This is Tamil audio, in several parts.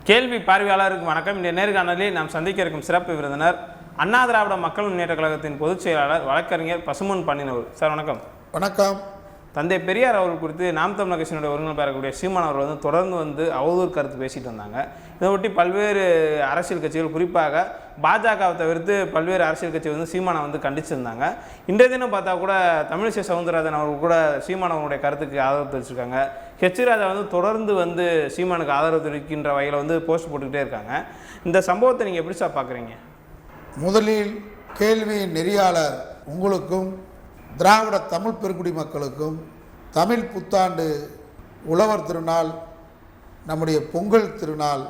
கேள்வி பார்வையாளருக்கு வணக்கம். இந்த நேர்காணலில் நாம் சந்திக்க இருக்கும் சிறப்பு விருந்தினர் அண்ணா திராவிட மக்கள் முன்னேற்ற கழகத்தின் பொதுச் செயலாளர் வழக்கறிஞர் பசும்பொன் பழனிவேல் சார். வணக்கம். வணக்கம். தந்தை பெரியார் அவர்கள் குறித்து நாம் தமிழர் கட்சியினுடைய ஒருங்கிணைப்பாளர் இருக்கக்கூடிய சீமான் அவர்கள் தொடர்ந்து அவதூறு கருத்து பேசிட்டு வந்தாங்க. இதை ஒட்டி பல்வேறு அரசியல் கட்சிகள், குறிப்பாக பாஜகவை தவிர்த்து பல்வேறு அரசியல் கட்சி சீமானை கண்டிச்சிருந்தாங்க. இன்றைய தினம் பார்த்தா கூட தமிழிசை சவுந்தரராஜன் அவர்கள் கூட சீமான் அவர்களுடைய கருத்துக்கு ஆதரவு தெரிவிச்சிருக்காங்க. ஹெச் ராஜா தொடர்ந்து சீமானுக்கு ஆதரவு தெரிவிக்கின்ற வகையில் போஸ்ட் போட்டுக்கிட்டே இருக்காங்க. இந்த சம்பவத்தை நீங்கள் எப்படி சார் பார்க்குறீங்க? முதலில் கேள்வி நெறியாளர் உங்களுக்கும் திராவிட தமிழ் பெருங்குடி மக்களுக்கும் தமிழ் புத்தாண்டு உழவர் திருநாள், நம்முடைய பொங்கல் திருநாள்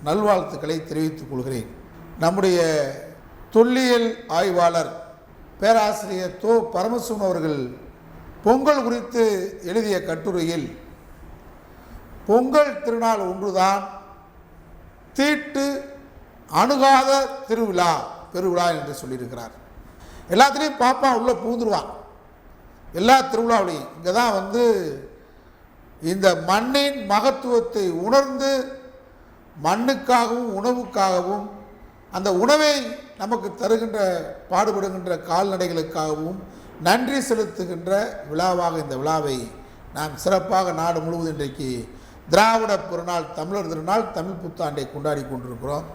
நல்வாழ்த்துக்களை தெரிவித்துக் கொள்கிறேன். நம்முடைய தொல்லியல் ஆய்வாளர் பேராசிரியர் தோ பரமசிவம் அவர்கள் பொங்கல் குறித்து எழுதிய கட்டுரையில் பொங்கல் திருநாள் ஒன்றுதான் தீட்டு அணுகாத திருவிழா பெருவிழா என்று சொல்லியிருக்கிறார். எல்லாத்துலேயும் பாப்பா உள்ளே பூந்துருவான். எல்லா திருவிழாவிலையும் இங்கே தான் இந்த மண்ணின் மகத்துவத்தை உணர்ந்து மண்ணுக்காகவும் உணவுக்காகவும் அந்த உணவை நமக்கு தருகின்ற பாடுபடுகின்ற கால்நடைகளுக்காகவும் நன்றி செலுத்துகின்ற விழாவாக இந்த விழாவை நாம் சிறப்பாக நாடு முழுவதும் இன்றைக்கு திராவிட பெருநாள், தமிழர் திருநாள், தமிழ் புத்தாண்டை கொண்டாடி கொண்டிருக்கிறோம்.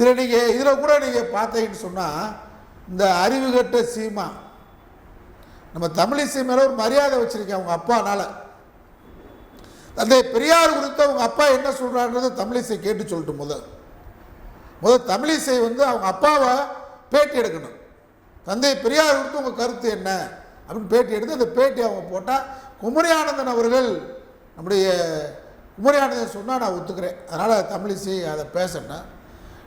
இதில் கூட நீங்கள் பார்த்தீங்கன்னு சொன்னால் இந்த அறிவுகட்ட சீமா நம்ம தமிழிசை மேலே ஒரு மரியாதை வச்சுருக்கேன் அவங்க அப்பானால. தந்தை பெரியார் குறித்து அவங்க அப்பா என்ன சொல்கிறான்றதை தமிழிசை கேட்டு சொல்லிட்டு முதல் தமிழிசை அவங்க அப்பாவை பேட்டி எடுக்கணும். தந்தை பெரியார் குறித்து உங்கள் கருத்து என்ன அப்படின்னு பேட்டி எடுத்து அந்த பேட்டி அவங்க போட்டால் குமரி ஆனந்தன் அவர்கள், நம்முடைய குமரி ஆனந்தன் சொன்னால் நான் ஒத்துக்கிறேன், அதனால் தமிழிசை அதை பேசணும்.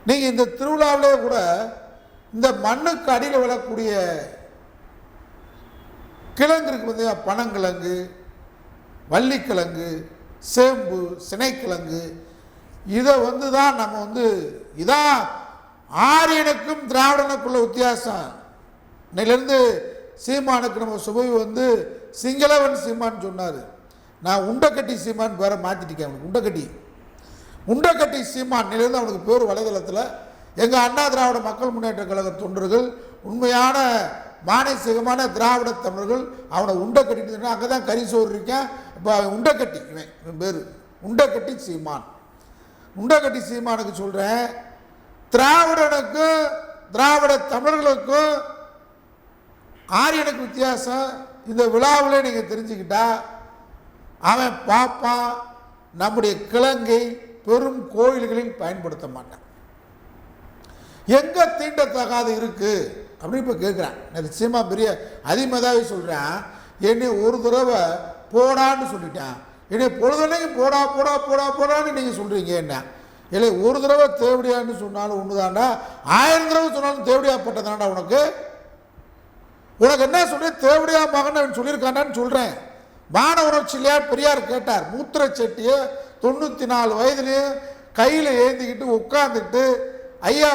நீங்கள் இந்த திருவிழாவிலே கூட இந்த மண்ணுக்கு அடியில் விழக்கூடிய கிழங்கு இருக்கு, பனங்கிழங்கு, வள்ளிக்கிழங்கு, சேம்பு, சினைக்கிழங்கு, இதை தான் நம்ம இதான் ஆரியனுக்கும் திராவிடனுக்குள்ள வித்தியாசம். இன்னிலிருந்து சீமானுக்கு நம்ம சுபை சிங்களவன் சீமான்னு சொன்னார். நான் உண்டக்கட்டி சீமான் பேரை மாற்றிட்டிருக்கேன். அவனுக்கு உண்டக்கட்டி சீமான் இன்னிலிருந்து அவனுக்கு பேர் வலைதளத்தில் எங்கள் அண்ணா திராவிட மக்கள் முன்னேற்ற கழக தொண்டர்கள், உண்மையான மானசீகமான திராவிட தமிழர்கள் அவனை உண்டை கட்டிட்டு அங்கே தான் கரிசோறு இருக்கேன். இப்போ அவன் உண்டக்கட்டி, இவன் பேர் உண்டக்கட்டி சீமான். உண்டக்கட்டி சீமானுக்கு சொல்கிறேன், திராவிடனுக்கும் திராவிட தமிழர்களுக்கும் ஆரியனுக்கு வித்தியாசம் இந்த விழாவில் நீங்கள் தெரிஞ்சுக்கிட்டா அவன் பாப்பான் நம்முடைய கிழங்கை பெரும் கோயில்களில் பயன்படுத்த மாட்டான். எங்கே தீண்டத்தகாது இருக்குது அப்படின்னு இப்போ கேட்குறான். எனக்கு சீமா பெரிய அதிமதாவே சொல்கிறேன், என்னை ஒரு தடவை போடான்னு சொல்லிட்டேன், என்னை பொழுதுனைக்கு போடா போடா போடா போடான்னு நீங்கள் சொல்கிறீங்க. என்ன இல்லை, ஒரு தடவை தேவடியான்னு சொன்னாலும் ஒன்று தாண்டா, 1000 தடவை சொன்னாலும் தேவடியாப்பட்டதாண்டா உனக்கு என்ன சொல்கிறேன், தேவடியா மகன் சொல்லியிருக்காண்டான்னு சொல்கிறேன். மான உணர்ச்சி இல்லையா பெரியார் கேட்டார். மூத்திர செட்டியை 94 வயதுலேயும் கையில் ஏந்திக்கிட்டு உட்காந்துட்டு ஐயா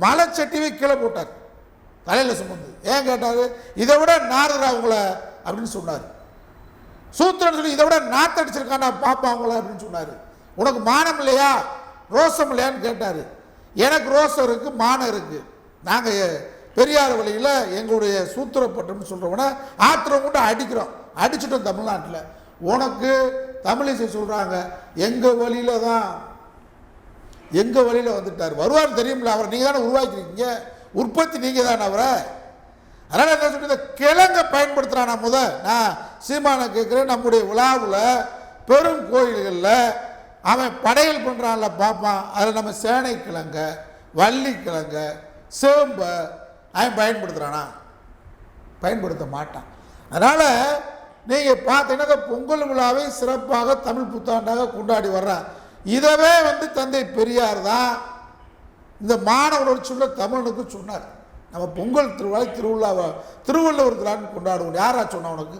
மலைச்சட்டியை கீழே போட்டார், தலையில் சுமந்து. ஏன் கேட்டார், இதை விட நாடுறா அவங்கள அப்படின்னு சொன்னார். சூத்திரன் சொல்லி இதை விட நாத்தடிச்சிருக்காண்டா பாப்பா அவங்கள அப்படின்னு சொன்னார். உனக்கு மானம் இல்லையா, ரோசம் இல்லையான்னு கேட்டார். எனக்கு ரோசம் இருக்குது, மானம் இருக்குது. நாங்கள் பெரியார் வழியில் எங்களுடைய சூத்திரப்பட்டம்னு சொல்கிறவன ஆத்திரம் கொண்டு அடிச்சிட்டோம் தமிழ்நாட்டில். உனக்கு தமிழிசை சொல்கிறாங்க எங்கள் வழியில் தான், எங்கள் வழியில் வந்துட்டார், வருவார் தெரியுமில்ல, அவரை நீங்கள் தானே உருவாக்கிருக்கீங்க, உற்பத்தி நீங்கள் தானே அவரை. அதனால் என்ன சொல்லி இந்த கிழங்கை பயன்படுத்துகிறான். நான் சீமானை கேட்குறேன், நம்முடைய விழாவில் பெரும் கோயில்களில் அவன் படையல் பண்ணுறான்ல பார்ப்பான், அதில் நம்ம சேனை கிழங்க, வள்ளிக்கிழங்க, சேம்பை அவன் பயன்படுத்துகிறானா? பயன்படுத்த மாட்டான். அதனால் நீங்கள் பார்த்தீங்கன்னா பொங்கல் விழாவை சிறப்பாக தமிழ் புத்தாண்டாக கொண்டாடி வர்றான். இதவே தந்தை பெரியார் தான் இந்த மாணவ உணர்ச்சியுள்ள தமிழனுக்கு சொன்னார். நம்ம பொங்கல் திருவிழாவை திருவள்ளுவர் தினம் கொண்டாடுவோம். யாரா சொன்னா உனக்கு?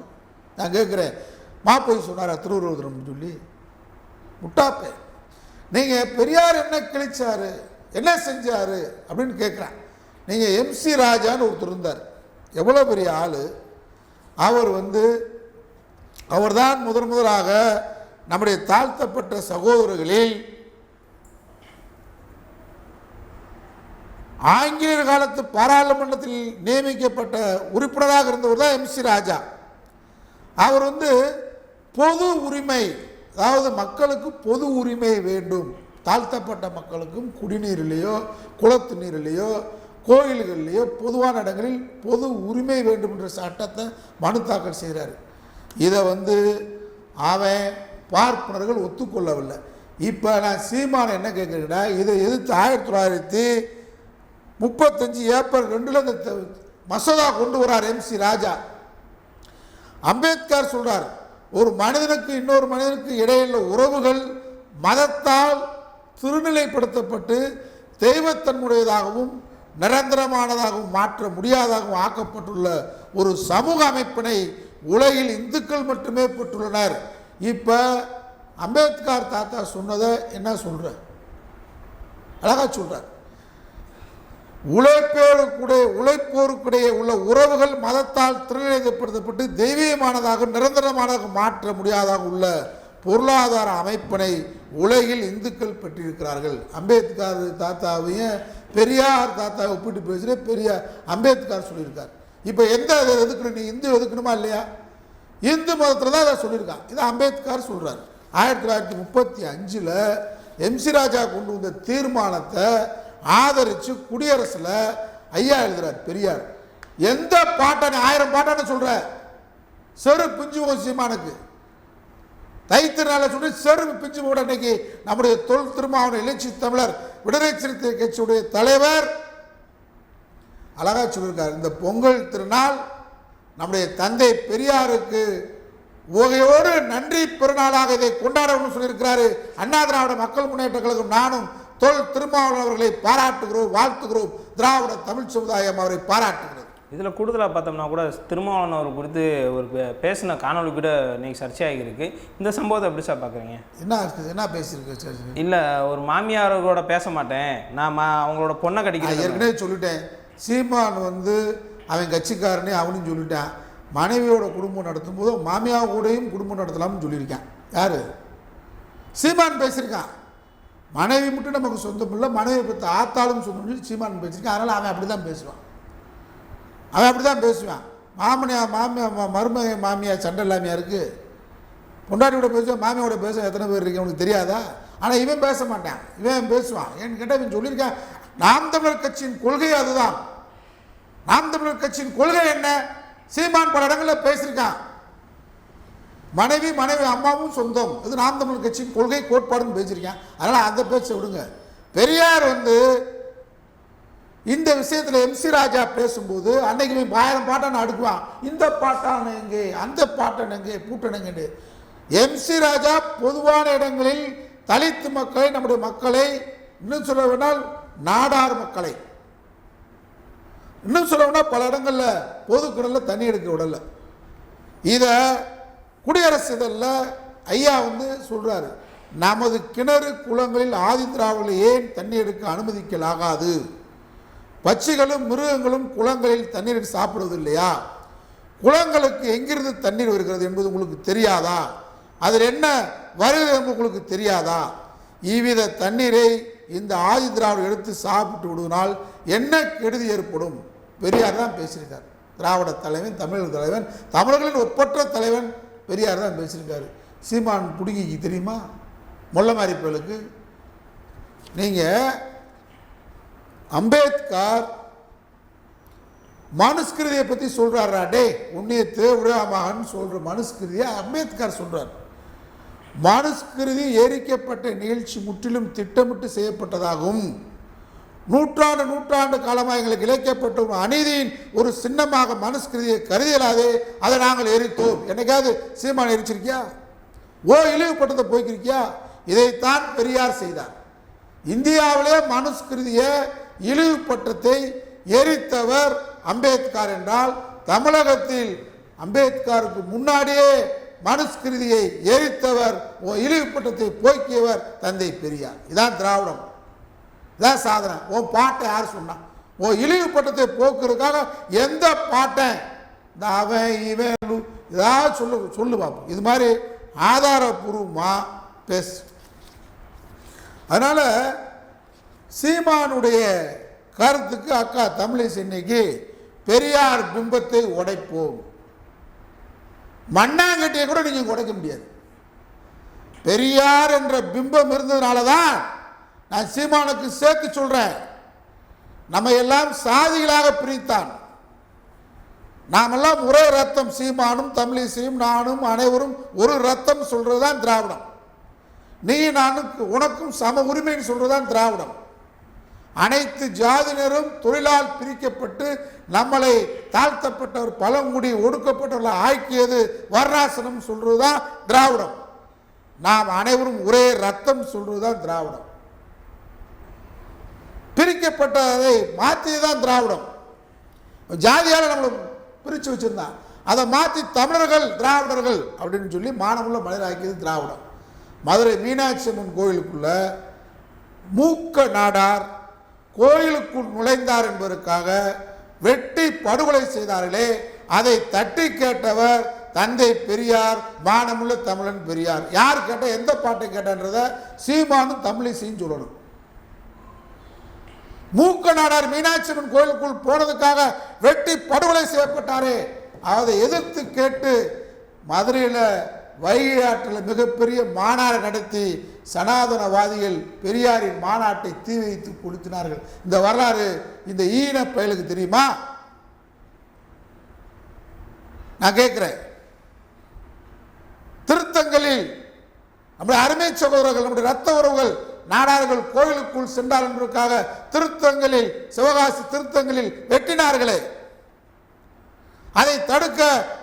நான் கேட்குறேன், மாப்போய் சொன்னாரா திருவள்ளுவர் தினம் சொல்லி? முட்டாப்பே. நீங்கள் பெரியார் என்ன கிழிச்சாரு, என்ன செஞ்சார் அப்படின்னு கேட்குறேன். நீங்கள் MC ராஜான்னு ஒருத்தர் இருந்தார், எவ்வளோ பெரிய ஆள் அவர். அவர்தான் முதலாக நம்முடைய தாழ்த்தப்பட்ட சகோதரர்களில் ஆங்கிலேயர் காலத்து பாராளுமன்றத்தில் நியமிக்கப்பட்ட உறுப்பினராக இருந்தவர் தான் MC ராஜா. அவர் பொது உரிமை, அதாவது மக்களுக்கு பொது உரிமை வேண்டும், தாழ்த்தப்பட்ட மக்களுக்கும் குடிநீரிலேயோ குளத்து நீரிலேயோ கோயில்கள்லேயோ பொதுவான இடங்களில் பொது உரிமை வேண்டும் என்ற சட்டத்தை மனு தாக்கல் செய்கிறார். இதை அவன் பார்ப்பனர்கள் ஒத்துக்கொள்ளவில்லை. இப்போ நான் சீமான என்ன கேட்குறேன்னா, இதை எதிர்த்து 1935 ஏப்ரல் 2 இந்த மசோதா கொண்டு வரார் MC ராஜா. அம்பேத்கர் சொல்றார், ஒரு மனிதனுக்கு இன்னொரு மனிதனுக்கு இடையிலுள்ள உறவுகள் மதத்தால் திருநிலைப்படுத்தப்பட்டு தெய்வத்தன்முடையதாகவும் நிரந்தரமானதாகவும் மாற்ற முடியாததாகவும் ஆக்கப்பட்டுள்ள ஒரு சமூக அமைப்பினை உலகில் இந்துக்கள் மட்டுமே பெற்றுள்ளனர். இப்போ அம்பேத்கர் தாத்தா சொன்னதை என்ன சொல்ற, அழகா சொல்றார். உழைப்போருக்குடைய உள்ள உறவுகள் மதத்தால் திருநிலைப்படுத்தப்பட்டு தெய்வீகமானதாக நிரந்தரமானதாக மாற்ற முடியாதாக உள்ள பொருளாதார அமைப்பினை உலகில் இந்துக்கள் பெற்றிருக்கிறார்கள். அம்பேத்கர் தாத்தாவையும் பெரியார் தாத்தாவை ஒப்பிட்டு பேசுகிற பெரிய அம்பேத்கர் சொல்லியிருக்கார். இப்போ எந்த எதுக்கணும், நீ இந்து எதுக்கணுமா இல்லையா? இந்து மதத்தில் தான் அதை சொல்லியிருக்கான். இதை அம்பேத்கர் சொல்கிறார். 1935 MC ராஜா கொண்டு வந்த தீர்மானத்தை ஆதரித்து குடியரசில் ஐயா எழுதுறார் பெரியார். எந்த பாட்டானு 1000 பாட்டானு சொல்ற, செரு பிஞ்சு சீமானுக்கு தைத்திருநாள சொல்லி செரு பிஞ்சு போட. இன்னைக்கு நம்முடைய தொல் திருமாவளவன் எழுச்சி தமிழர் விடுதலை சிறுத்தை கட்சியுடைய தலைவர் அழகா சொல்லியிருக்கார், இந்த பொங்கல் திருநாள் நம்முடைய தந்தை பெரியாருக்கு உகையோடு நன்றி பெருநாளாக இதை கொண்டாடணும்னு சொல்லியிருக்கிறாரு. அண்ணா திராவிட மக்கள் முன்னேற்ற கழகம் நானும் தொல் திருமாவளவன் அவர்களை பாராட்டுகிறோம், வாழ்த்துகிறோம். திராவிட தமிழ் சமுதாயம் அவரை பாராட்டுகிறது. இதில் கூடுதலாக பார்த்தோம்னா கூட திருமாவளவன் அவர் குறித்து ஒரு பேசின காணொலி கூட இன்னைக்கு சர்ச்சையாகி இருக்கு. இந்த சம்பவத்தை எப்படி சார் பார்க்குறீங்க? என்ன பேசியிருக்கு? இல்லை, ஒரு மாமியாரோட பேச மாட்டேன், நான் அவங்களோட பொண்ணை கடிக்கிறேன். ஏற்கனவே சொல்லிட்டேன், சீமான் அவன் கட்சிக்காரனே அவனும் சொல்லிட்டான். மனைவியோட குடும்பம் நடத்தும் போது மாமியா கூடயும் குடும்பம் நடத்தலாம்னு சொல்லியிருக்கான். யாரு? சீமான் பேசியிருக்கான். மனைவி மட்டும் நமக்கு சொந்தம் இல்லை, மனைவி பற்றி ஆத்தாலும் சொந்தம் சீமான் பேசியிருக்கான். அதனால் அவன் அப்படி தான் பேசுவான். மருமக மாமியா சண்டை இல்லாமையா இருக்கு. பொண்டாட்டியோட பேசுவான், மாமியோட பேச எத்தனை பேர் இருக்கு அவனுக்கு தெரியாதா? ஆனால் இவன் பேச மாட்டான், இவன் பேசுவான். ஏன்னு கேட்டால் இவன் சொல்லியிருக்கான், நாம் தமிழர் கட்சியின் கொள்கை அதுதான். நாம் தமிழர் கட்சியின் கொள்கை என்ன? சீமான் பல இடங்களில் பேசியிருக்கான். மனைவி அம்மாவும் சொந்தம், இது நாம் தமிழர் கட்சியின் கொள்கை கோட்பாடுன்னு பேசியிருக்கான். அதனால் அந்த பேச்சை விடுங்க. பெரியார் இந்த விஷயத்தில் MC ராஜா பேசும்போது அன்னைக்கு 1000 பாட்டான அடுக்குவான். இந்த பாட்டான எங்கே, அந்த பாட்டன் எங்கே, பூட்டனங்க. MC ராஜா பொதுவான இடங்களில் தலித்து மக்களை, நம்முடைய மக்களை, இன்னும் சொல்ல வேண்டால் நாடார் மக்களை, இன்னும் சொல்ல வேண்டால் பல இடங்களில் பொது கிணறுல தண்ணி எடுக்க விடல. இதை குடியரசு இதழில் ஐயா சொல்றாரு, நமது கிணறு குளங்களில் ஆதி திராவிடர்கள் ஏன் தண்ணி எடுக்க அனுமதிக்கலாகாது? பட்சிகளும் மிருகங்களும் குளங்களில் தண்ணீர் சாப்பிடுவது இல்லையா? குளங்களுக்கு எங்கிருந்து தண்ணீர் வருகிறது என்பது உங்களுக்கு தெரியாதா? அதில் என்ன வருகிறது உங்களுக்கு தெரியாதா? இவ்வித தண்ணீரை இந்த ஆதி திராவிடர் எடுத்து சாப்பிட்டு விடுவதனால் என்ன கெடுதி ஏற்படும்? பெரியார் தான் பேசியிருக்கார். திராவிட தலைவன், தமிழர் தலைவன், தமிழர்களின் ஒப்பற்ற தலைவன் பெரியார் தான் பேசியிருக்காரு. சீமான் புடுங்கிக்கு தெரியுமா? முள்ளமாரி பயலுக்கு. நீங்கள் அம்பேத்கர் மனுஸ்கிருதியை பற்றி சொல்கிறாரா? டே உன்னைய தேவராமகன் சொல்கிற மனுஸ்கிருதியை அம்பேத்கர் சொல்கிறார். மனுஸ்கிருதி எரிக்கப்பட்ட நிகழ்ச்சி முற்றிலும் திட்டமிட்டு செய்யப்பட்டதாகவும் நூற்றாண்டு காலமாக எங்களுக்கு இழைக்கப்பட்ட ஒரு அநீதியின் ஒரு சின்னமாக மனுஸ்கிருதியை கருதியலாதே அதை நாங்கள் எரித்தோம். என்னைக்காவது சீமான் எரிச்சிருக்கியா? இழிவுபட்டதை போய்க்கிருக்கியா? இதைத்தான் பெரியார் செய்தார். இந்தியாவிலே மனுஸ்கிருதியை இழிவுபட்டத்தை எரித்தவர் அம்பேத்கர் என்றால், தமிழகத்தில் அம்பேத்கருக்கு முன்னாடியே மனுஸ்கிருதியை எரித்தவர், இழிவுபட்டத்தை போக்கியவர் தந்தை பெரியார். இதான் திராவிடம், இதான் சாதனை. உன் பாட்டை யார் சொன்னான்? இழிவுபட்டத்தை போக்குறதுக்காக எந்த பாட்டை இந்த அவன் இவன் ஏதாவது சொல்லு பார்ப்போம். இது மாதிரி ஆதாரபூர்வமாக பேசு. அதனால் சீமானுடைய கருத்துக்கு அக்கா தமிழிசை இன்னைக்கு பெரியார் பிம்பத்தை உடைப்போம், மண்ணாங்கட்டியை கூட நீங்க உடைக்க முடியாது. பெரியார் என்ற பிம்பம் இருந்ததுனால தான் நான் சீமானுக்கு சேர்த்து சொல்றேன், நம்ம எல்லாம் சாதிகளாக பிரித்தான், நாமெல்லாம் ஒரே ரத்தம், சீமானும் தமிழிசையும் நானும் அனைவரும் ஒரு ரத்தம் சொல்றதுதான் திராவிடம், நீ நானும் உனக்கும் சம உரிமைன்னு சொல்றதுதான் திராவிடம். அனைத்து ஜாதியினரும் தொழிலால் பிரிக்கப்பட்டு நம்மளை தாழ்த்தப்பட்டவர் பழங்குடி ஒடுக்கப்பட்டவர்கள் ஆக்கியது வர்ணாசனம் சொல்றதுதான் திராவிடம், நாம் அனைவரும் ஒரே ரத்தம் சொல்றதுதான் திராவிடம். பிரிக்கப்பட்டதை மாற்றியதான் திராவிடம். ஜாதியால் நம்மளை பிரித்து வச்சிருந்தான், அதை மாற்றி தமிழர்கள் திராவிடர்கள் அப்படின்னு சொல்லி மானமுள்ள மனிதராக்கியது திராவிடம். மதுரை மீனாட்சி அம்மன் கோயிலுக்குள்ள மூக்க நாடார் கோயிலுக்குள் நுழைந்தார் என்பதற்காக வெட்டி படுகொலை செய்தார்களே, அதை தட்டி கேட்டவர் தந்தை பெரியார், மானமுள்ள தமிழன் பெரியார். யார் கேட்ட, எந்த பாட்டை கேட்டன்றத சீமானும் தமிழிசையும் சொல்லணும். மூக்க நாடார் மீனாட்சி அம்மன் கோயிலுக்குள் போனதுக்காக வெட்டி படுகொலை செய்யப்பட்டாரே, அதை எதிர்த்து கேட்டு மதுரையில் வைகை ஆற்றில் மிகப்பெரிய மாநாடு நடத்தி சனாதனவாதிகள் பெரியாரின் மாநாட்டை தீ வைத்து கொளுத்தினார்கள். இந்த வரலாறு இந்த ஈன பயலுக்கு தெரியுமா? நான் கேட்கிறேன். திருத்தங்களில் நம்முடைய அருமை சகோதரர்கள், நம்முடைய ரத்த உறவுகள் நாடார்கள் கோவிலுக்குள் சென்றார் என்பதற்காக திருத்தங்களில், சிவகாசி திருத்தங்களில் வெட்டினார்களே, அதை தடுக்க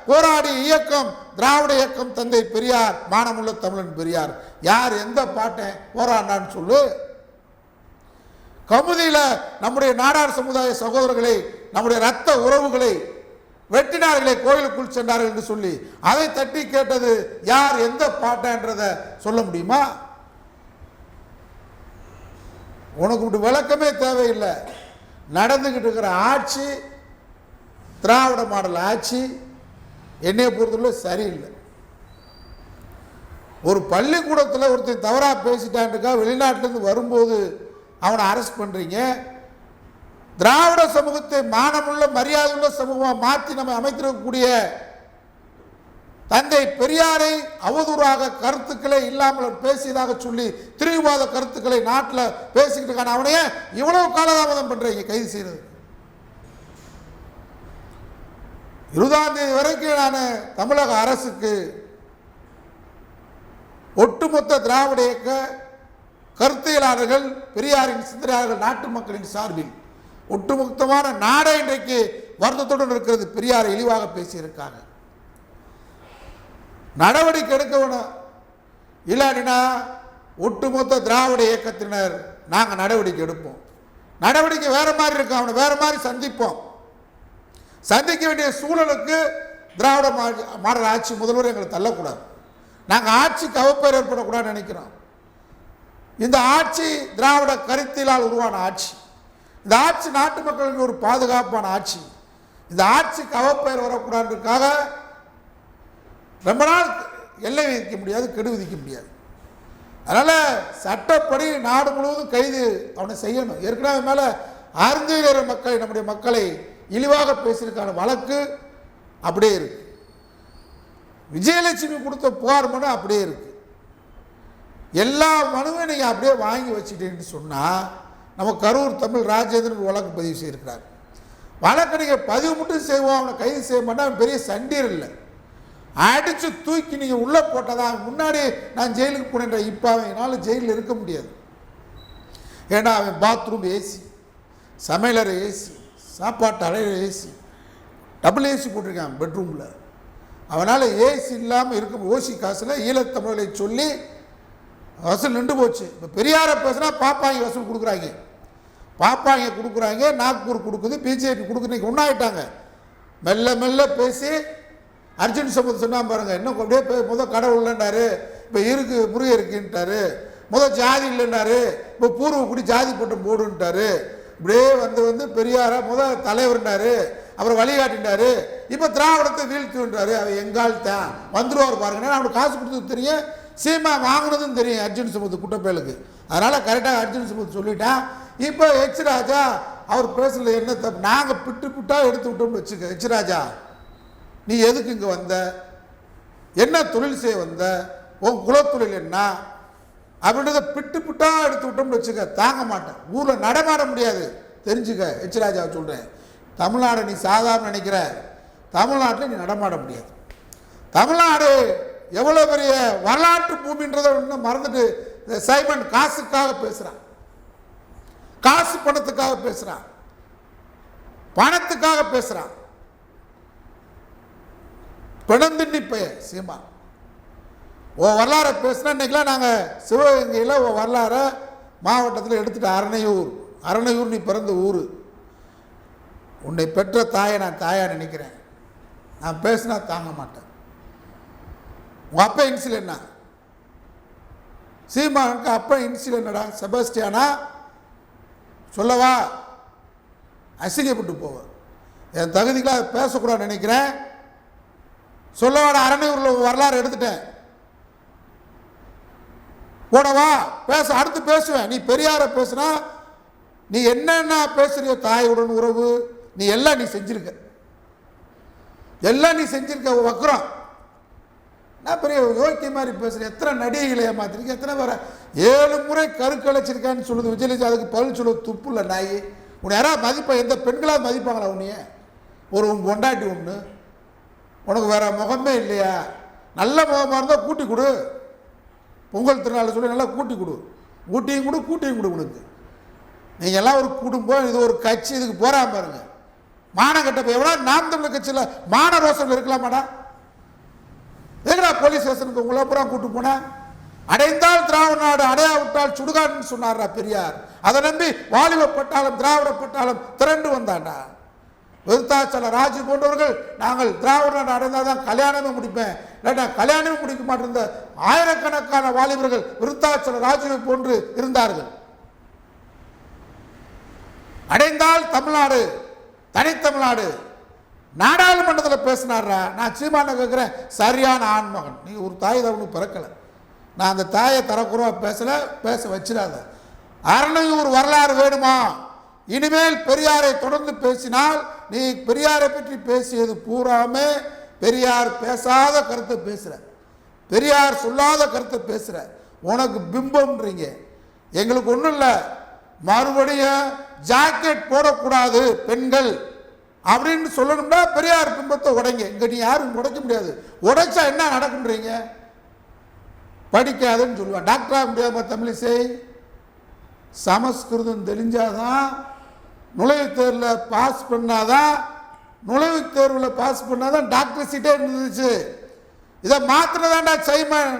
போராடிய இயக்கம் திராவிட இயக்கம், தந்தை பெரியார், மானமுள்ள தமிழன் பெரியார். யார் எந்த பாட்டை போராடினான்னு சொல்லு. கமுதியில நம்முடைய நாடார் சமுதாய சகோதரர்களை, நம்முடைய ரத்த உறவுகளை வெட்டினார்களே, கோயிலுக்குள் சென்றார்கள் என்று சொல்லி அதை தட்டி கேட்டது யார், எந்த பாட்டன்றதை சொல்ல முடியுமா? உனக்கு இப்படி விளக்கமே தேவையில்லை. நடந்துகிட்டு இருக்கிற ஆட்சி திராவிட மாடல் ஆட்சி என்னைய பொறுத்தவரை சரியில்லை. ஒரு பள்ளிக்கூடத்தில் ஒருத்தர் தவறாக பேசிட்டான்னுக்கா வெளிநாட்டிலேருந்து வரும்போது அவனை அரெஸ்ட் பண்ணுறீங்க. திராவிட சமூகத்தை மானமுள்ள மரியாதையுள்ள சமூகமாக மாற்றி நம்ம அமைத்திருக்கக்கூடிய தந்தை பெரியாரை அவதூறாக கருத்துக்களை இல்லாமல் பேசியதாக சொல்லி திரிவாத கருத்துக்களை நாட்டில் பேசிக்கிட்டு இருக்கான அவனையே இவ்வளவு காலதாமதம் பண்ணுறீங்க கைது செய்யறது. 20ஆம் தேதி வரைக்கும் நான் தமிழக அரசுக்கு ஒட்டுமொத்த திராவிட இயக்க கருத்தியலாளர்கள், பெரியாரின் சிந்தனையாளர்கள், நாட்டு மக்களின் சார்பில் ஒட்டுமொத்தமான நாடே இன்றைக்கு வருத்தத்துடன் இருக்கிறது. பெரியாரை இழிவாக பேசியிருக்காங்க. நடவடிக்கை எடுக்க வேணும். இல்லாட்டினா ஒட்டுமொத்த திராவிட இயக்கத்தினர் நாங்கள் நடவடிக்கை எடுப்போம். நடவடிக்கை வேற மாதிரி இருக்கும், அவனை வேற மாதிரி சந்திப்போம். சந்திக்க வேண்டிய சூழலுக்கு திராவிட மாடல் ஆட்சி முதல்வர் எங்களை தள்ளக்கூடாது. நாங்கள் ஆட்சிக்கு அவப்பேர் ஏற்படக்கூடாதுன்னு நினைக்கிறோம். இந்த ஆட்சி திராவிட கருத்தியலால் உருவான ஆட்சி. இந்த ஆட்சி நாட்டு மக்களுக்கு ஒரு பாதுகாப்பான ஆட்சி. இந்த ஆட்சிக்கு அவப்பெயர் வரக்கூடாதுக்காக ரொம்ப நாள் எல்லை விதிக்க முடியாது, கெடு விதிக்க முடியாது. அதனால் சட்டப்படி நாடு முழுவதும் கைது அவனை செய்யணும். ஏற்கனவே மேலே அருந்ததியர் மக்களை, நம்முடைய மக்களை இழிவாக பேசியிருக்கான வழக்கு அப்படியே இருக்கு. விஜயலட்சுமி கொடுத்த புகார் மனு அப்படியே இருக்கு. எல்லா மனுவும் நீங்கள் அப்படியே வாங்கி வச்சுட்டேன்னு சொன்னால், நம்ம கரூர் தமிழ் ராஜேந்திரன் வழக்கு பதிவு செய்திருக்கிறார். வழக்கு நீங்கள் பதிவு மட்டும் செய்வோம், அவனை கைது செய்ய மாட்டா, அவன் பெரிய சண்டீர் இல்லை. அடித்து தூக்கி நீங்கள் உள்ளே போட்டதான். முன்னாடி நான் ஜெயிலுக்கு போனேன், இப்போ அவன் என்னால் ஜெயிலில் இருக்க முடியாது. ஏன்னா அவன் பாத்ரூம் ஏசி, சமையலறை ஏசி, சாப்பாட்டு அறையில் ஏசி, டபுள் ஏசி போட்டிருக்கான் பெட்ரூமில். அவனால் ஏசி இல்லாமல் இருக்கும். ஓசி காசில் ஈழத்தமிழர்களை சொல்லி வசூல் நின்று போச்சு. இப்போ பெரியாரை பேசுனா பாப்பாங்க வசூல் கொடுக்குறாங்க, பாப்பாங்க கொடுக்குறாங்க, நாக்பூர் கொடுக்குது, பிஜேபி கொடுக்குறீங்க, ஒன்றாயிட்டாங்க. மெல்ல மெல்ல பேசி அர்ஜுன் சம்பத் சொன்னா பாருங்க, இன்னும் அப்படியே முதல் கடவுள் இல்லைன்னாரு, இப்போ இருக்கு முருகை இருக்குன்ட்டாரு, முதல் ஜாதி இல்லைன்னாரு, இப்போ பூர்வ குடி ஜாதி பட்டம் போடுன்ட்டாரு. இப்படியே வந்து பெரியார முதல் தலைவர்னாரு, அப்புறம் வழிகாட்டினாரு, இப்போ திராவிடத்தை வீழ்த்துன்றாரு. அவன் எங்கால் தான் வந்துடுவார் பாருங்கன்னா, அவனுக்கு காசு கொடுத்து தெரியும். சீமா வாங்கினதும் தெரியும் அர்ஜுன் சம்பத் குட்டப்பயலுக்கு. அதனால் கரெக்டாக அர்ஜுன் சம்பத் சொல்லிட்டான். இப்போ எச் ராஜா அவர் பேசல என்ன தப்பு, நாங்கள் பிட்டாக எடுத்து விட்டோம்னு வச்சுக்க. எச் ராஜா நீ எதுக்கு இங்கே வந்த, என்ன தொழில் செய்ய வந்த, உன் குலத்தொழில் என்ன அப்படின்றத பிட்டாக எடுத்து விட்டோம்னு வச்சுக்க. தாங்க மாட்டேன், ஊரில் நடமாட முடியாது தெரிஞ்சுக்க. எச் ராஜா சொல்கிறேன், தமிழ்நாடு நீ சாதாரண நினைக்கிற, தமிழ்நாட்டில் நீ நடமாட முடியாது. தமிழ்நாடு எவ்வளோ பெரிய வரலாற்று பூமின்றதை இன்னும் மறந்துட்டு சைமன் காசுக்காக பேசுகிறான், காசு பணத்துக்காக பேசுகிறான், பணத்துக்காக பேசுகிறான். பிணந்தின்னி பெயர் சீமா ஓ வரலாறை பேசுனா இன்னைக்கெல்லாம் நாங்கள் சிவகங்கையில் ஓ வரலாறை மாவட்டத்தில் எடுத்துட்டு அரணையூர் நீ பிறந்த ஊர், உன்னை பெற்ற தாயை நான் தாயா நினைக்கிறேன். நான் பேசினா தாங்க மாட்டேன். உங்கள் அப்பா இன்சில் என்ன, சீமானுக்கு அப்பா இன்சில் என்னடா, செபஸ்டியானா சொல்லவா, அசிங்கப்பட்டு போவேன். என் தகுதிக்கெலாம் பேசக்கூடாதுன்னு நினைக்கிறேன். சொல்லவாட அரணையூரில் வரலாறு எடுத்துட்டேன், போடவா பேச, அடுத்து பேசுவேன். நீ பெரியாரை பேசுனா நீ என்னென்ன பேசுறியோ, தாயுடன் உறவு, நீ எல்லாம் நீ செஞ்சிருக்க, எல்லாம் நீ செஞ்சிருக்க. வக்குறோம் நான் பெரிய யோக்கிய மாதிரி பேசுகிறேன். எத்தனை நடிகைகளை ஏமாத்திருக்கேன், எத்தனை பேரை 7 முறை கருக்கலைச்சிருக்கான்னு சொல்லுது விஜயலட்சுமி. அதுக்கு பதில் சொல்ல துப்பு இல்லை நாய். உன்னை யாராவது மதிப்பா, எந்த பெண்களாவது மதிப்பாங்களா உன்னைய? ஒரு உன் கொண்டாட்டி ஒன்று, உனக்கு வேற முகமே இல்லையா? நல்ல முகமாக இருந்தால் கூட்டி கொடு, பொங்கல் திருநாள் சொல்லி நல்லா கூட்டி கொடு, கூட்டியும் கொடு உனக்கு. நீங்கள் எல்லாம் ஒரு குடும்பம், இது ஒரு கட்சி, இதுக்கு போகிறாம பாருங்க. மானம் கட்ட எவ்வளோ நாம் தமிழர் கட்சியில் மான ரோசம் இருக்கலாமாடா? எங்கடா போலீஸ் ஸ்டேஷனுக்கு உங்களை பூரா கூட்டு போனேன். அடைந்தால் திராவிட நாடு, அடையா விட்டால் சுடுகாடுன்னு சொன்னார்டா பெரியார். அதை நம்பி வாலிப பட்டாளம் திராவிட பட்டாளம் திரண்டு வந்தாண்டா. விருத்தாச்சல ராஜு போன்றவர்கள் நாங்கள் திராவிட நாடு அடைந்தால் தான் கல்யாணமே முடிப்பேன், இல்லாட்டா கல்யாணமே முடிக்க மாட்டிருந்த ஆயிரக்கணக்கான வாலிபர்கள் விருத்தாச்சல ராஜுவை போன்று இருந்தார்கள். அடைந்தால் தமிழ்நாடு, தனித்தமிழ்நாடு, நாடாளுமன்றத்தில் பேசினார்ரா. நான் சீமான கேட்குறேன், சரியான ஆண்மகன் நீ, ஒரு தாய் தவனுக்கு பிறக்கலை. நான் அந்த தாயை தரக்குறவா பேசலை, பேச வச்சிடாத. அரணையூர் வரலாறு வேணுமா? இனிமேல் பெரியாரை தொடர்ந்து பேசினால் நீ பெரியாரை பற்றி பேசியது பூராமே பெரியார் பேசாத கருத்தை பேசுகிற, பெரியார் சொல்லாத கருத்தை பேசுகிற. உனக்கு பிம்பம்ன்றீங்க, எங்களுக்கு ஒன்றும் இல்லை. மறுபடியும் ஜாக்கெட் போடக்கூடாது பெண்கள் அப்படின்னு சொல்லணும்னா பெரியார் பிம்பத்தை உடைங்க. இங்கே நீ யாரும் உடைக்க முடியாது. உடைச்சா என்ன நடக்குன்றீங்க? படிக்காதுன்னு சொல்லுவான். டாக்டராக முடியாம தமிழிசை சமஸ்கிருதம் தெரிஞ்சாதான், நுழைவுத் தேர்வில் பாஸ் பண்ணாதான், நுழைவுத் தேர்வில் பாஸ் பண்ணாதான் டாக்டர் சீட்டே இருந்துச்சு. இதை மாற்றினதாண்டா சைமன்,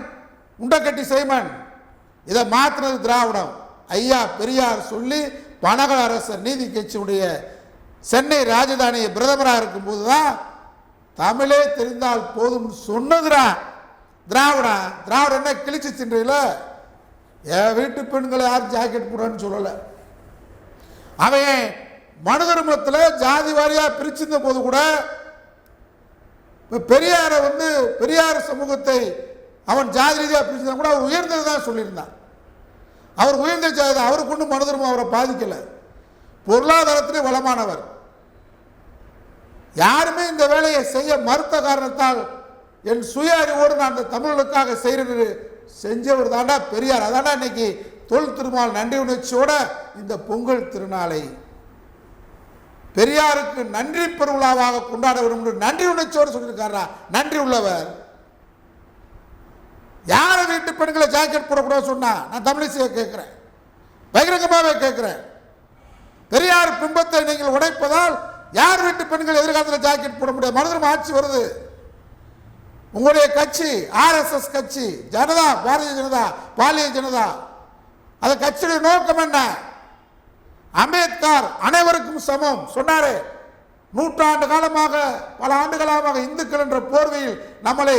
உண்டக்கட்டி சைமன். இதை மாற்றினது திராவிடம். ஐயா பெரியார் சொல்லி பனகல அரசர் நீதி கட்சியுடைய சென்னை ராஜதானியை பிரதமராக இருக்கும்போது தான் தமிழே தெரிந்தால் போதும் சொன்னதுரா திராவிடம். திராவிடம் என்ன கிழிச்சு தின்றீங்கள? என் வீட்டு பெண்களை யாரும் ஜாக்கெட் போடுறான்னு சொல்லலை. அவன் மனு தர்மத்தில் ஜாதி வாரியாக பிரிச்சிருந்த போது கூட பெரியாரை பெரியார் சமூகத்தை அவன் ஜாதி ரீதியாக பிரிச்சிருந்தா கூட அவர் உயர்ந்தது தான் சொல்லியிருந்தான். அவர் உயர்ந்த ஜாதி, அவருக்கு ஒன்றும் மனு தர்மம் அவரை பாதிக்கலை. பொருளாதாரத்திலே வளமானவர். யாருமே இந்த வேலையை செய்ய மறுத்த காரணத்தால் என் சுய அறிவோடு நான் அந்த தமிழர்களுக்காக செய்கிறது செஞ்சவர் தாண்டா பெரியார். அதாண்டா இன்னைக்கு தொல் திருநாள் நன்றி உணர்ச்சியோட இந்த பொங்கல் திருநாளை பெரியாருக்கு நன்றி பெருவிழாவாக கொண்டாட வேண்டும் நன்றி உணர்ச்சியோடு சொல்லியிருக்காரா. நன்றி உள்ளவர். யார வீட்டு பெண்களை ஜாக்கெட் போடக்கூடாது சொன்னா நான் தமிழிசையை கேட்கிறேன், பகிரங்கமாகவே கேட்கிறேன். பெரியார் பிம்பத்தை நீங்கள் உடைப்பதால் யார் வீட்டு பெண்கள் எதிர்காலத்தில் ஜாக்கெட் போட முடியாது? மனதில் ஆட்சி வருது. உங்களுடைய கட்சி RSS கட்சி, ஜனதா, பாரதிய ஜனதா, பாலிய ஜனதா, அந்த கட்சியுடைய நோக்கம் என்ன? அம்பேத்கர் அனைவருக்கும் சமம் சொன்னாரே. 100 ஆண்டு காலமாக, பல ஆண்டு காலமாக இந்துக்கள் என்ற போர்வையில் நம்மளை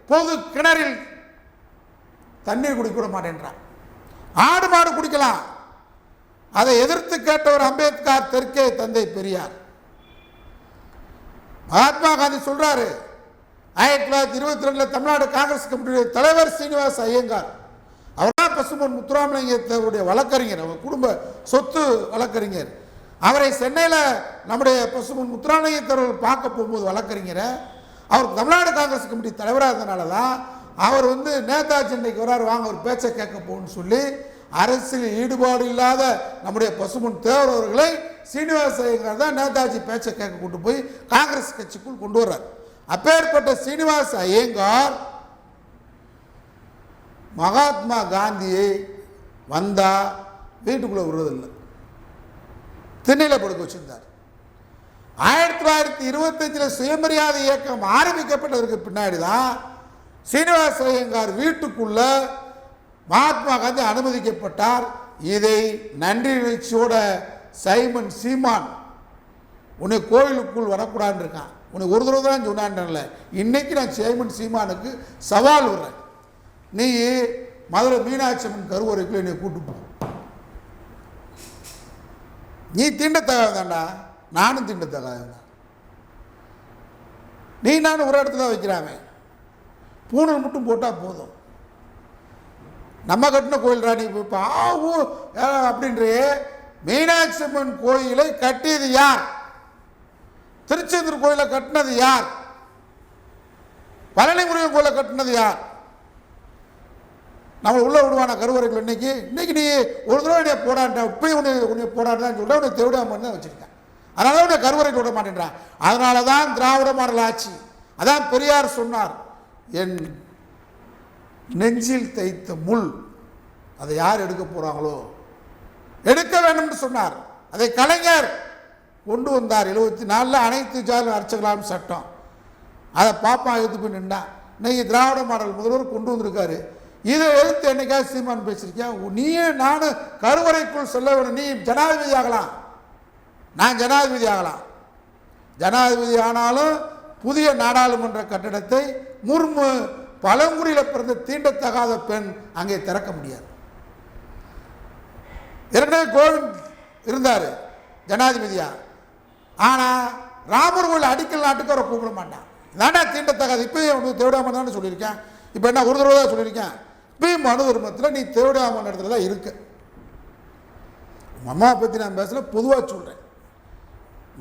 பொது கிணறில் தண்ணீர் குடிக்க விட மாட்டேன்றார். ஆடு மாடு குடிக்கலாம். அதை எதிர்த்து கேட்டவர் அம்பேத்கர், தெற்கே தந்தை பெரியார். மகாத்மா காந்தி சொல்றாரு, 1922 தமிழ்நாடு காங்கிரஸ் கமிட்டியுடைய தலைவர் சீனிவாச ஐயங்கார், அவர் தான் பசும்பொன் முத்துராமலிங்கத்தவருடைய வழக்கறிஞர், அவர் குடும்ப சொத்து வழக்கறிஞர். அவரை சென்னையில் நம்முடைய பசும்பொன் முத்துராமலிங்கத்தவர்கள் பார்க்க போகும்போது வழக்கறிஞரை, அவர் தமிழ்நாடு காங்கிரஸ் கமிட்டி தலைவராக இருந்தனால தான் அவர் நேதாஜி இன்னைக்கு வராரு, வாங்க ஒரு பேச்சை கேட்க போகணும்னு சொல்லி அரசியல் ஈடுபாடு இல்லாத நம்முடைய பசும்பொன் தேவர் அவர்களை சீனிவாச ஐயங்கார் தான் நேதாஜி பேச்சை கேட்க கொண்டு போய் காங்கிரஸ் கட்சிக்குள் கொண்டு வர்றார். அப்பேற்பட்ட சீனிவாச ஐயங்கார் மகாத்மா காந்தியை வந்தா வீட்டுக்குள்ள விடுறதில்லை, திண்ணையில் படுக்க வச்சிருந்தார். 1925 சுயமரியாதை இயக்கம் ஆரம்பிக்கப்பட்டதற்கு பின்னாடி தான் சீனிவாச ஐயங்கார் வீட்டுக்குள்ள மகாத்மா காந்தி அனுமதிக்கப்பட்டார். இதை நன்றி நிகழ்ச்சியோட சைமன் சீமான் உன்னை கோயிலுக்குள் வரக்கூடாதுன்னு இருக்கான், உன்னை ஒரு தடவை தான் சொன்னான்ல. இன்னைக்கு நான் சைமன் சீமானுக்கு சவால் விடுறேன், நீ மதுரை மீனாட்சி அம்மன் கருவறைக்குள்ள என்னை கூட்டு போ. நீ தீண்டத்தகாதாண்டா, நானும் தீண்டத்தகாதான். நீ நானும் ஒரு இடத்துல தான் வைக்கிறாங்க, பூணல் மட்டும் போட்டால் போதும். நம்ம கட்டின கோயில் ராணி இப்போ அப்படின்ற மீனாட்சி அம்மன் கோயிலை கட்டியது யார்? திருச்செந்தூர் கோயிலை கட்டினது யார்? பழனி முருகன் கோயிலை கட்டினது யார்? நம்ம உள்ள விடுவான கருவறைகள் இன்னைக்கு நீ ஒரு தடவை என்னை போடான்ட்டா, இப்பயும் உன்னை போடான்னு சொல்ல உன்னை தேவிடாம தான் வச்சிருக்கேன். அதனால உன்னை கருவறைக்கு விட மாட்டேன்றான். அதனால தான் திராவிட மாடல் ஆட்சி. அதான் பெரியார் சொன்னார், என் நெஞ்சில் தைத்த முள் அதை யார் எடுக்க போறாங்களோ எடுக்க வேண்டும் சொன்னார். அதை கலைஞர் கொண்டு வந்தார் 74 அனைத்து ஜாதி அர்ச்சகலாம் சட்டம். அதை பாப்பா எடுத்து போய் நின்றா. இன்னைக்கு திராவிட மாடல் முதல்வர் கொண்டு வந்திருக்காரு. இதை எடுத்து என்னைக்காவது சீமான் பேசியிருக்கியா? நீயே நானும் கருவறைக்குள் செல்ல வேண்டும், நீ ஜனாதிபதி ஆகலாம், நான் ஜனாதிபதி ஆகலாம். ஜனாதிபதி ஆனாலும் புதிய நாடாளுமன்ற கட்டடத்தை முர்மு பழங்குடியில் பிறந்த தீண்டத்தகாத பெண் அங்கே திறக்க முடியாது. ஏற்கனவே கோவிந்த் இருந்தார் ஜனாதிபதியா, ஆனால் ராமர் கோயில் அடிக்கல் நாட்டுக்கு அவரை கூப்பிட மாட்டான். தாண்டா தீண்டத்தகாது. இப்பயும் உனக்கு தேவிடாமன் தானே சொல்லியிருக்கேன். இப்போ என்ன ஒரு தடவை தான் சொல்லியிருக்கேன். இப்பயும் மனு தர்மத்தில் நீ தேவிடாமன் இடத்துல தான் இருக்கு. அம்மா பற்றி நான் பேசல, பொதுவாக சொல்கிறேன்.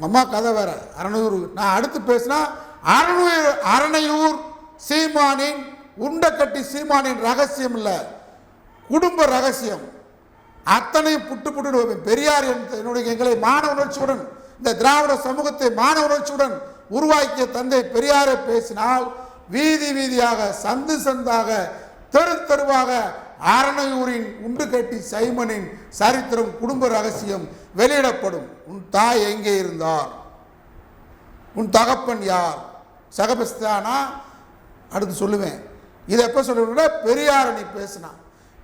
அம்மா கதை வேற. அரணையூர் நான் அடுத்து பேசினா அரணையூர் சீமானின் உண்டக்கட்டி சீமானின் ரகசியம் இல்லை, குடும்ப ரகசியம். அத்தனையும் புட்டு புட்டு பெரியார் என்னுடைய எங்களை மான உணர்ச்சியுடன், இந்த திராவிட சமூகத்தை மான உணர்ச்சியுடன் உருவாக்கிய தந்தை பெரியாரை பேசினால் வீதி வீதியாக சந்து சந்தாக தெரு தெருவாக அரணையூரின் உண்டு கட்டி சைமனின் சரித்திரம் குடும்ப ரகசியம் வெளியிடப்படும். உன் தாய் எங்கே இருந்தார், உன் தகப்பன் யார், சகபஸ்தானா அடுத்து சொல்லுவேன். இதை எப்போ சொல்லுவேன்னா பெரியாரை நீ பேசினா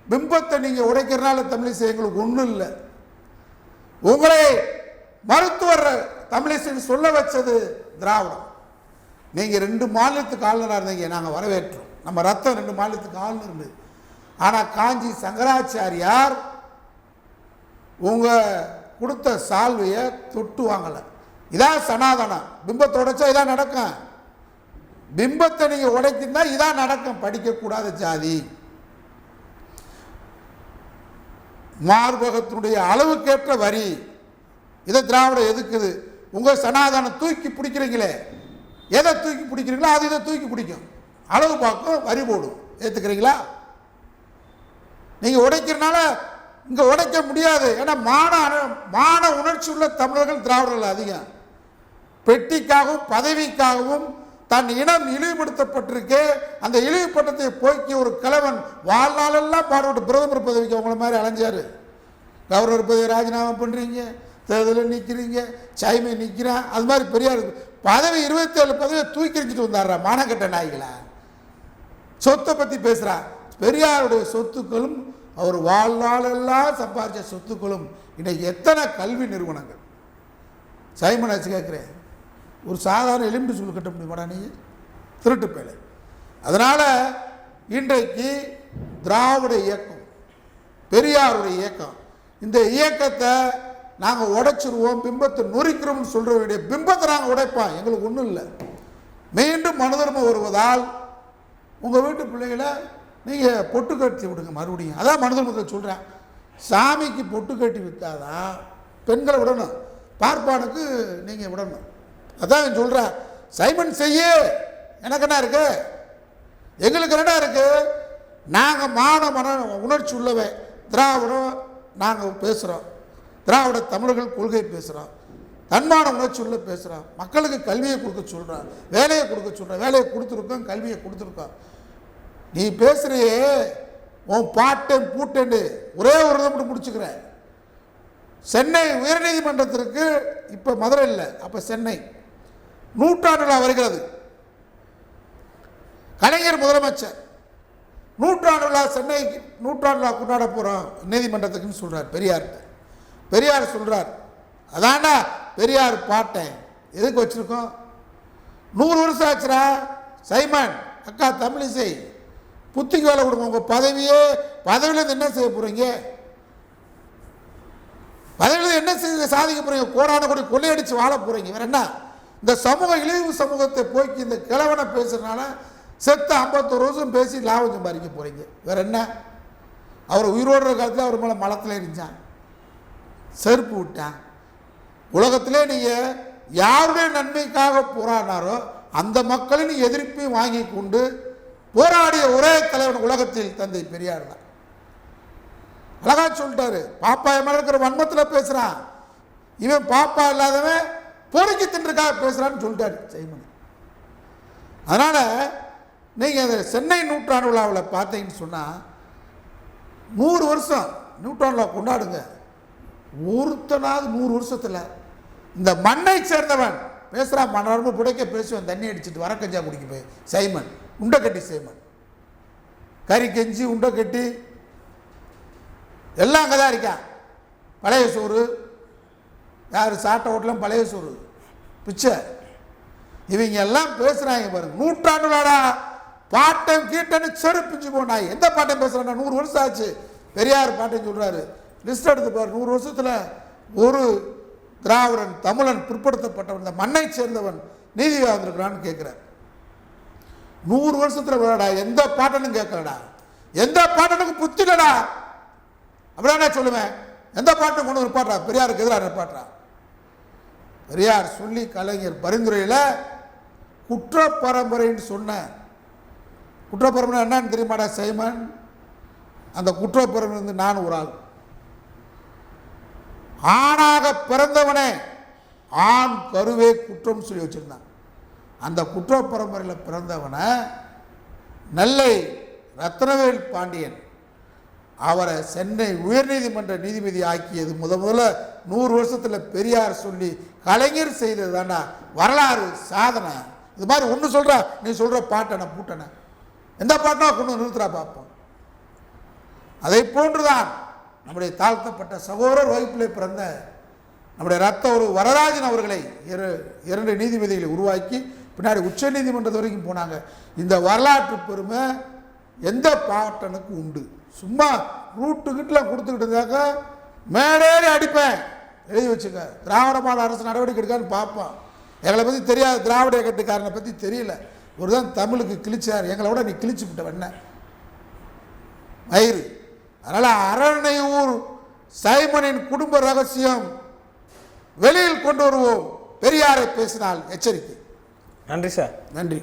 பிம்பத்தை நீங்கள் உடைக்கிறனால தமிழிசை எங்களுக்கு ஒன்றும் இல்லை. உங்களை மருத்துவர் தமிழிசை சொல்ல வச்சது திராவிடம். நீங்கள் 2 மாநிலத்துக்கு ஆளுநராக இருந்தீங்க, நாங்கள் வரவேற்றோம். நம்ம ரத்தம் 2 மாநிலத்துக்கு ஆளுநர் இருந்தது. ஆனால் காஞ்சி சங்கராச்சாரியார் உங்கள் கொடுத்த சால்வையை தொட்டு வாங்கலை. இதான் சனாதனம். பிம்பத்தை உடைச்சா இதான் நடக்கும். பிம்பத்தை நீங்கள் உடைக்கின்றா இதான் நடக்கும். படிக்கக்கூடாத ஜாதி. மார்பகத்தினுடைய அளவுக்கேற்ற வரி. இதை திராவிடம் எதுக்குது? உங்கள் சனாதனம் தூக்கி பிடிக்கிறீங்களே, எதை தூக்கி பிடிக்கிறீங்களோ அது இதை தூக்கி பிடிக்கும். அளவு பார்க்கும், வரி போடும். ஏற்றுக்கிறீங்களா? நீங்கள் உடைக்கிறனால இங்கே உடைக்க முடியாது. ஏன்னா மான உணர்ச்சி உள்ள தமிழர்கள் திராவிடர்கள் அதிகம். பெட்டிக்காகவும் பதவிக்காகவும் தன் இனம் இழிவுபடுத்தப்பட்டிருக்கு. அந்த இழிவுபட்டத்தை போக்கி ஒரு கிழவன் வாழ்நாளெல்லாம் பாடுபட்டு பிரதமர் பதவிக்கு அவங்கள மாதிரி அலைஞ்சாரு. கவர்னர் பதவி ராஜினாமா பண்ணுறீங்க, தேர்தலில் நிற்கிறீங்க, சாய்மை நிற்கிறான். அது மாதிரி பெரியார் பதவி 27 பதவியை தூக்கி எறிஞ்சிட்டு வந்தாரா மானக்கட்ட நாய்களா. சொத்தை பற்றி பேசுகிறா. பெரியாருடைய சொத்துக்களும் அவர் வாழ்நாளெல்லாம் சம்பாதிச்ச சொத்துக்களும் இன்னைக்கு எத்தனை கல்வி நிறுவனங்கள். சைமன் ஆச்சு கேட்குறேன், ஒரு சாதாரண எலும்பு சொல்லு கட்ட முடியுமாடா நீ? திருட்டு பேலை. அதனால் இன்றைக்கு திராவிட இயக்கம், பெரியாருடைய இயக்கம், இந்த இயக்கத்தை நாங்கள் உடைச்சிருவோம், பிம்பத்தை நொறிக்கிறோம்னு சொல்கிற வேண்டிய பிம்பத்தை நாங்கள் உடைப்போம். எங்களுக்கு ஒன்றும் இல்லை. மீண்டும் மனு தர்மம் வருவதால் உங்கள் வீட்டு பிள்ளைகளை நீங்கள் பொட்டு கட்டி விடுங்க மறுபடியும். அதான் மனு தர்மத்தை சொல்கிறேன். சாமிக்கு பொட்டு கட்டி விற்றாதான் பெண்களை விடணும், பார்ப்பானுக்கு நீங்கள் விடணும். அதான் சொல்கிறேன். சைமன் செய்ய எனக்கு என்ன இருக்கு, எங்களுக்கு என்ன இருக்கு, நாங்கள் மன உணர்ச்சி உள்ளவே திராவிடம் நாங்கள் பேசுகிறோம், திராவிட தமிழர்கள் கொள்கை பேசுகிறோம், தன்மான உணர்ச்சி உள்ள பேசுகிறோம், மக்களுக்கு கல்வியை கொடுக்க சொல்கிறோம், வேலையை கொடுக்க சொல்கிறோம், வேலையை கொடுத்துருக்கோம், கல்வியை கொடுத்துருக்கோம். நீ பேசுகிறியே உன் பாட்டன் பூட்டன்னு ஒரே ஒரு இதை மட்டும் முடிச்சுக்கிறேன். சென்னை உயர்நீதிமன்றத்திற்கு இப்போ மதுரை இல்லை, அப்போ சென்னை நூற்றாண்டு விழா வருகிறது. கலைஞர் முதலமைச்சர் நூற்றாண்டு விழா சென்னை நூற்றாண்டு விழா கொண்டாட போகிறோம் நீதிமன்றத்துக்குன்னு சொல்கிறார் பெரியார்கிட்ட. பெரியார் சொல்கிறார், அதாண்டா பெரியார் பாட்டேன் எதுக்கு வச்சுருக்கோம், 100 வருஷம் ஆச்சுரா சைமன் அக்கா தமிழிசை புத்திக்கு வேலை கொடுங்க. உங்கள் பதவியிலேருந்து என்ன செய்ய போகிறீங்க, பதவியிலேருந்து என்ன செய்ய சாதிக்க போகிறீங்க, கோடான கோடி கொள்ளையடித்து வாழ போகிறீங்க. வேற என்ன, இந்த சமூக இழிவு சமூகத்தை போய்க்கு இந்த கிழவனை பேசுறதுனால செத்த 51 வருஷம் பேசி லாபம் சம்பாதிக்க போகிறீங்க. வேற என்ன, அவர் உயிரோடுற காலத்தில் அவர் மேலே மலத்தில் எரிஞ்சான், செருப்பு விட்டான். உலகத்திலே நீங்கள் யாருடைய நன்மைக்காக போராடினாரோ அந்த மக்களின் எதிர்ப்பையும் வாங்கி கொண்டு போராடிய ஒரே தலைவன் உலகத்தில் தந்தை பெரியார் தான். அழகா சொல்லிட்டாரு, பாப்பா மேல இருக்கிற வன்மத்தில் பேசுகிறான், இவன் பாப்பா இல்லாதவன் பொறுக்கி தின்றுக்காக பேசுகிறான்னு சொல்லிட்டாரு செய்மன். அதனால் நீங்கள் அந்த சென்னை நூற்றாண்டு விழாவில் பார்த்தீங்கன்னு சொன்னால் 100 வருஷம் நூற்றாண்டு விழா கொண்டாடுங்க. ஒருத்தனாவது 100 வருஷத்தில் இந்த மண்ணை சேர்ந்தவன் பேசுகிறான், மன்னரம்பு புடைக்க பேசுவேன், தண்ணி அடிச்சுட்டு வரக்கஞ்சா குடிக்க போய் சைமன் உண்டை கட்டி சைமன் கறி கெஞ்சி உண்டை கட்டி எல்லாம் அங்கே தான் இருக்கான். பழைய சோறு யார் சாட்டை ஓட்டலாம், பழைய சோறு பிச்சை, இவங்க எல்லாம் பேசுகிறாங்க பாருங்க. நூற்றாண்டு விழாடா பாட்டம் கீட்டன்னு செருப்பிஞ்சு போனாய். எந்த பாட்டம் பேசுகிறான், 100 வருஷம் ஆச்சு பெரியார் பாட்டம் சொல்கிறாரு. லிஸ்ட் எடுத்து பாரு, 100 வருஷத்தில் ஒரு திராவிடன் தமிழன் பிற்படுத்தப்பட்டவன் இந்த மண்ணை சேர்ந்தவன் நீதி வந்திருக்கிறான்னு கேட்குறார். 100 வருஷத்தில் விழாடா, எந்த பாட்டனும் கேட்கலடா, எந்த பாட்டனுக்கும் புத்திலடா. அப்படின்னா சொல்லுவேன், எந்த பாட்டும் கொண்டு நிற்பாட்டா, பெரியாருக்கு எதிராக நிற்பாட்டா. பெரியார் சொல்லி கலைஞர் பரிந்துரையில் குற்ற பரம்பரைன்னு சொன்ன, குற்ற பரம்பரை என்னன்னு தெரியுமாடா சைமன், அந்த குற்ற பரம்பரை வந்து நான் ஒரு ஆள், ஆணாக பிறந்தவனே ஆண் கருவே குற்றம் சொல்லி வச்சிருந்தான். அந்த குற்ற பரம்பரையில் பிறந்தவனை நெல்லை ரத்னவேல் பாண்டியன் அவரை சென்னை உயர்நீதிமன்ற நீதிபதி ஆக்கியது முதல்ல 100 வருஷத்தில் பெரியார் சொல்லி கலைஞர் செய்தது தாண்டா வரலாறு சாதனை. இது மாதிரி ஒன்று சொல்கிறா, நீ சொல்கிற பாட்டனை பூட்டனை எந்த பாட்டனா கொண்டு நிறுத்துறா பார்ப்போம். அதை போன்றுதான் நம்முடைய தாழ்த்தப்பட்ட சகோதரர் வகுப்பிலே பிறந்த நம்முடைய ரத்த ஒரு வரராஜன் அவர்களை 2 நீதிபதிகளை உருவாக்கி பின்னாடி உச்ச நீதிமன்றத்து வரைக்கும் போனாங்க. இந்த வரலாற்று பெருமை எந்த பாட்டனுக்கு உண்டு. சும்மா ரூட்டுக்கிட்டலாம் கொடுத்துக்கிட்டு இருந்தாக்க மேடேறி அடிப்பேன், எழுதி வச்சுக்க. திராவிட மாடல் அரசு நடவடிக்கை எடுக்கான்னு பார்ப்போம். எங்களை பற்றி தெரியாது, திராவிட இயக்கத்துக்காரனை பற்றி தெரியல. ஒரு தான் தமிழுக்கு கிழிச்சார், எங்களை விட நீ கிழிச்சு விட்ட என்ன மயிறு. அதனால் அரணையூர் சைமனின் குடும்ப ரகசியம் வெளியில் கொண்டு வருவோம். பெரியாரை பேசினால் எச்சரிக்கை. நன்றி சார். நன்றி.